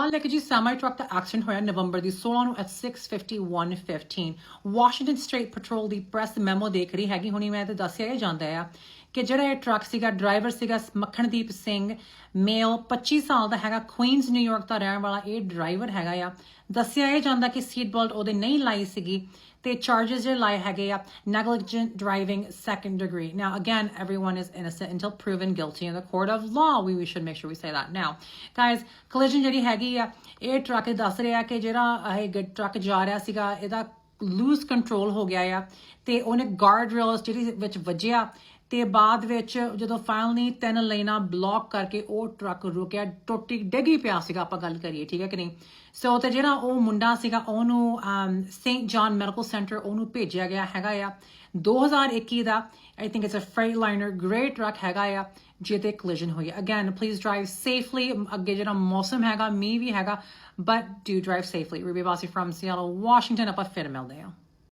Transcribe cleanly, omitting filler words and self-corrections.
लेके जी semi truck ਦਾ accident ਹੋਇਆ ਨਵੰਬਰ ਦੀ 16 ਨੂੰ at 6:51:15 Washington state petrol the press memo ਦੇਖ ਰਹੀ ਹੈਗੀ ਹੁਣੀ ਮੈਂ ਤੇ ਦੱਸਿਆ ਇਹ ਜਾਂਦਾ ਆ ਕਿ ਜਿਹੜਾ ਇਹ ਟਰੱਕ ਸੀਗਾ ਡਰਾਈਵਰ ਸੀਗਾ ਮੱਖਣਦੀਪ ਸਿੰਘ ਮੇਲ 25 ਸਾਲ ਦਾ ਹੈਗਾ ਕੁਈਨਜ਼ ਨਿਊਯਾਰਕ ਦਾ ਰਹਿਣ ਵਾਲਾ ਇਹ ਡਰਾਈਵਰ ਹੈਗਾ ਆ ਦੱਸਿਆ ਇਹ ਜਾਂਦਾ ਕਿ ਸੀਟ ਬੈਲਟ ਉਹਦੇ ਨਹੀਂ ਲਾਈ ਸੀਗੀ ਤੇ ਚਾਰजेस ਜਿਹੜੇ ਲਾਏ ਹੈਗੇ ਆ negligent driving second degree. Now again, everyone is innocent until proven guilty in the court of law. We should make sure we say that. Now guys, collision ਜਿਹੜੀ ਹੈਗੀ ਆ ਇਹ ਟਰੱਕ ਦੱਸ ਰਿਹਾ ਕਿ ਜਿਹੜਾ ਇਹ ਟਰੱਕ ਜਾ ਰਿਹਾ ਸੀਗਾ ਇਹਦਾ ਲੂਜ਼ ਕੰਟਰੋਲ ਹੋ ਗਿਆ ਆ ਤੇ ਉਹਨੇ ਗਾਰਡ ਰੇਲਸ ਜਿਹੜੀ ਵਿੱਚ ਵੱਜਿਆ ਤੇ ਬਾਅਦ ਵਿੱਚ ਜਦੋਂ ਫਾਈਨਲੀ 3 ਲਾਈਨਾਂ ਬਲੌਕ ਕਰਕੇ ਉਹ ਟਰੱਕ ਰੁਕਿਆ ਟੁੱਟੀ ਡਿੱਗੀ ਪਿਆ ਸੀਗਾ ਆਪਾਂ ਗੱਲ ਕਰੀਏ ਠੀਕ ਹੈ ਕਿ ਨਹੀਂ ਸੋ ਤੇ ਜਿਹੜਾ ਉਹ ਮੁੰਡਾ ਸੀਗਾ ਉਹਨੂੰ ਸੇਂਟ ਜੌਨ ਮੈਡੀਕਲ ਸੈਂਟਰ ਉਹਨੂੰ ਭੇਜਿਆ ਗਿਆ ਹੈਗਾ ਆ 2021 ਦਾ I think it's a freight liner grey truck ਹੈਗਾ ਆ ਜਿਹਦੇ ਕੋਲੀਜਨ ਹੋਈ ਅਗੇਨ ਪਲੀਜ਼ ਡਰਾਈਵ ਸੇਫਲੀ ਅੱਗੇ ਜਿਹੜਾ ਮੌਸਮ ਹੈਗਾ ਮੀਂਹ ਵੀ ਹੈਗਾ but do drive safely Ruby ਬਾਸੀ ਫਰਮ ਸਿਆਟਲ ਵਾਸ਼ਿੰਗਟਨ ਆਪਾਂ ਫਿਰ ਮਿਲਦੇ ਹਾਂ